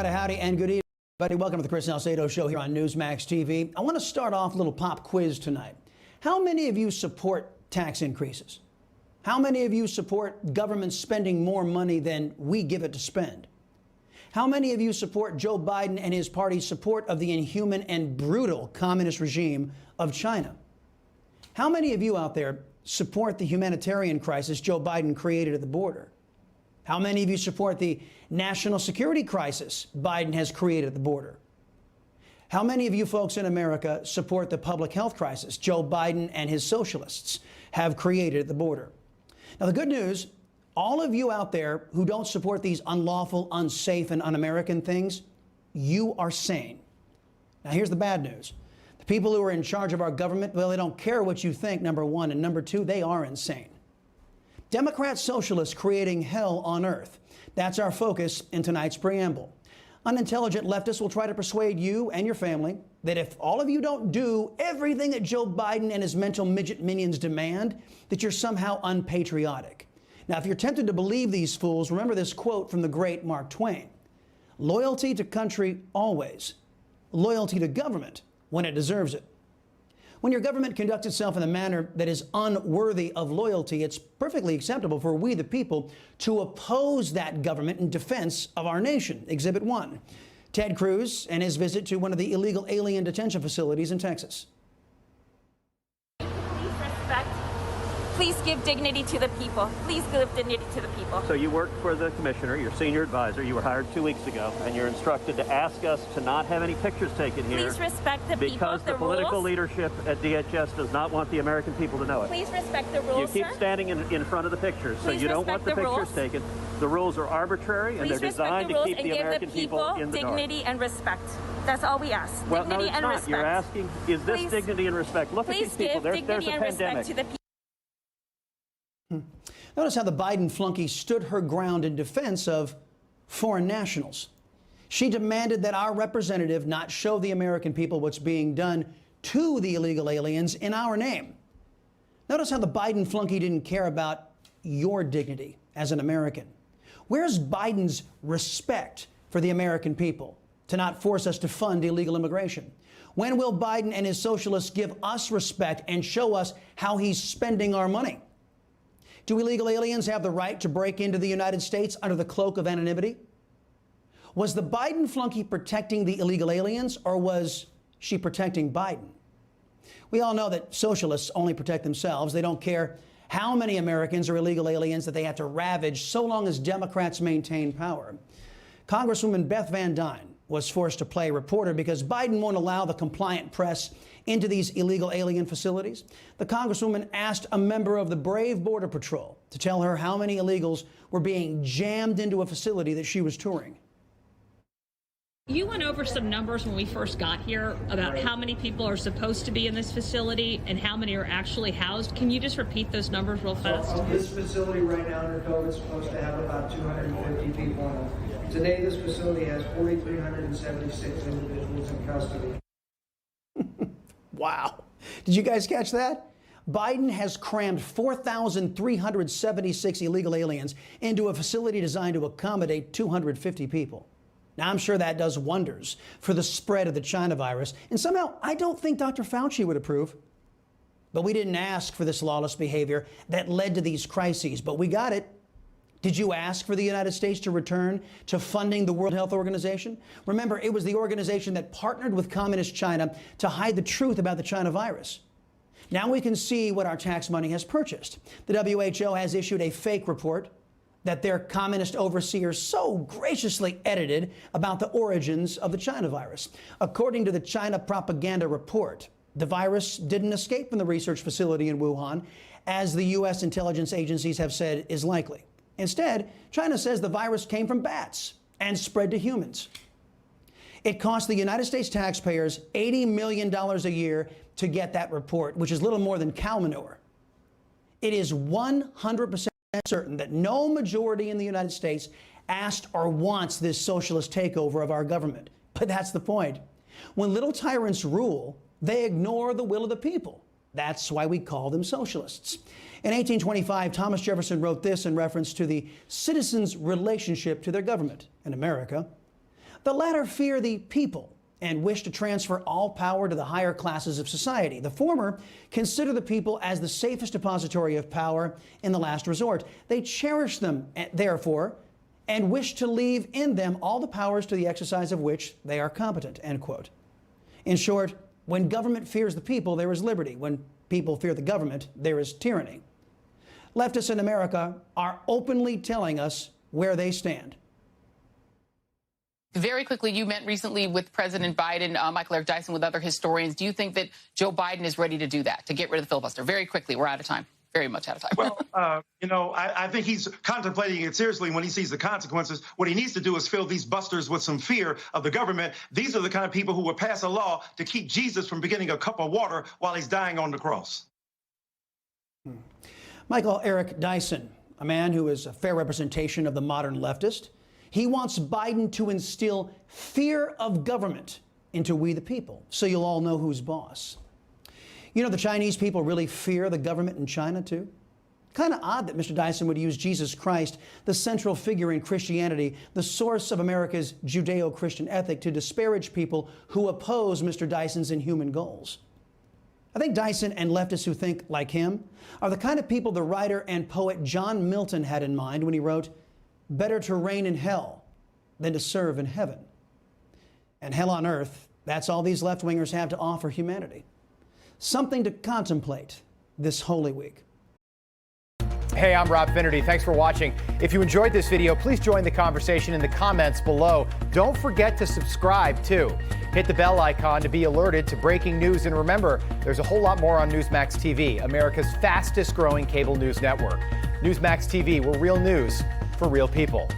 Howdy and good evening, everybody. Welcome to the Chris Salcedo Show here on Newsmax TV. I want to start off a little pop quiz tonight. How many of you support tax increases? How many of you support government spending more money than we give it to spend? How many of you support Joe Biden and his party's support of the inhuman and brutal communist regime of China? How many of you out there support the humanitarian crisis Joe Biden created at the border? How many of you support the national security crisis Biden has created at the border? How many of you folks in America support the public health crisis Joe Biden and his socialists have created at the border? Now, the good news, all of you out there who don't support these unlawful, unsafe, and un-American things, you are sane. Now, here's the bad news. The people who are in charge of our government, well, they don't care what you think, number one, and number two, they are insane. Democrat-Socialists creating hell on earth. That's our focus in tonight's preamble. Unintelligent leftists will try to persuade you and your family that if all of you don't do everything that Joe Biden and his mental midget minions demand, that you're somehow unpatriotic. Now, if you're tempted to believe these fools, remember this quote from the great Mark Twain. Loyalty to country always. Loyalty to government when it deserves it. When your government conducts itself in a manner that is unworthy of loyalty, it's perfectly acceptable for we, the people, to oppose that government in defense of our nation. Exhibit 1, Ted Cruz and his visit to one of the illegal alien detention facilities in Texas. Please give dignity to the people. Please give dignity to the people. So you work for the commissioner, your senior advisor. You were hired 2 weeks ago, and you're instructed to ask us to not have any pictures taken here. Please respect the people, because the political leadership at DHS does not want the American people to know it. Please respect the rules, You keep sir. standing in front of the pictures, so Please you don't want the pictures rules. taken. The rules are arbitrary, and Please they're designed to keep the American people in the dark. dignity and respect. That's all we ask. Well, Dignity no, it's and not. respect. You're asking, is this Please- dignity and respect? Look at Please these people. give There's dignity a and respect pandemic. to the people. Notice how the Biden flunky stood her ground in defense of foreign nationals. She demanded that our representative not show the American people what's being done to the illegal aliens in our name. Notice how the Biden flunky didn't care about your dignity as an American. Where's Biden's respect for the American people to not force us to fund illegal immigration? When will Biden and his socialists give us respect and show us how he's spending our money? Do illegal aliens have the right to break into the United States under the cloak of anonymity? Was the Biden flunky protecting the illegal aliens, or was she protecting Biden? We all know that socialists only protect themselves. They don't care how many Americans are illegal aliens that they have to ravage so long as Democrats maintain power. Congresswoman Beth Van Dyne was forced to play reporter because Biden won't allow the compliant press into these illegal alien facilities. The Congresswoman asked a member of the brave Border Patrol to tell her how many illegals were being jammed into a facility that she was touring. You went over some numbers when we first got here about how many people are supposed to be in this facility and how many are actually housed. Can you just repeat those numbers real fast? So this facility right now under COVID is supposed to have about 250 people in it. Today, this facility has 4,376 individuals in custody. Wow. Did you guys catch that? Biden has crammed 4,376 illegal aliens into a facility designed to accommodate 250 people. Now, I'm sure that does wonders for the spread of the China virus, and somehow I don't think Dr. Fauci would approve. But we didn't ask for this lawless behavior that led to these crises, but we got it. Did you ask for the United States to return to funding the World Health Organization? Remember, it was the organization that partnered with Communist China to hide the truth about the China virus. Now we can see what our tax money has purchased. The WHO has issued a fake report that their communist overseers so graciously edited about the origins of the China virus. According to the China propaganda report, the virus didn't escape from the research facility in Wuhan, as the U.S. intelligence agencies have said is likely. Instead, China says the virus came from bats and spread to humans. It cost the United States taxpayers $80 million a year to get that report, which is little more than cow manure. It is 100% certain that no majority in the United States asked or wants this socialist takeover of our government. But that's the point. When little tyrants rule, they ignore the will of the people. That's why we call them socialists. In 1825, Thomas Jefferson wrote this in reference to the citizens' relationship to their government in America. The latter fear the people and wish to transfer all power to the higher classes of society. The former consider the people as the safest depository of power in the last resort. They cherish them, therefore, and wish to leave in them all the powers to the exercise of which they are competent, end quote. In short, when government fears the people, there is liberty. When people fear the government, there is tyranny. Leftists in America are openly telling us where they stand. Very quickly, you met recently with President Biden, Michael Eric Dyson, with other historians. Do you think that Joe Biden is ready to do that, to get rid of the filibuster? Very quickly, we're out of time. Very much out of time. Well, I think he's contemplating it seriously when he sees the consequences. What he needs to do is fill these busters with some fear of the government. These are the kind of people who would pass a law to keep Jesus from getting a cup of water while he's dying on the cross. Michael Eric Dyson, a man who is a fair representation of the modern leftist. He wants Biden to instill fear of government into we the people, so you'll all know who's boss. You know, the Chinese people really fear the government in China, too. Kind of odd that Mr. Dyson would use Jesus Christ, the central figure in Christianity, the source of America's Judeo-Christian ethic, to disparage people who oppose Mr. Dyson's inhuman goals. I think Dyson and leftists who think like him are the kind of people the writer and poet John Milton had in mind when he wrote, "Better to reign in hell than to serve in heaven." And hell on earth, that's all these left-wingers have to offer humanity. Something to contemplate this Holy Week. Hey, I'm Rob Finnerty. Thanks for watching. If you enjoyed this video, please join the conversation in the comments below. Don't forget to subscribe, too. Hit the bell icon to be alerted to breaking news. And remember, there's a whole lot more on Newsmax TV, America's fastest growing cable news network. Newsmax TV, we're real news for real people.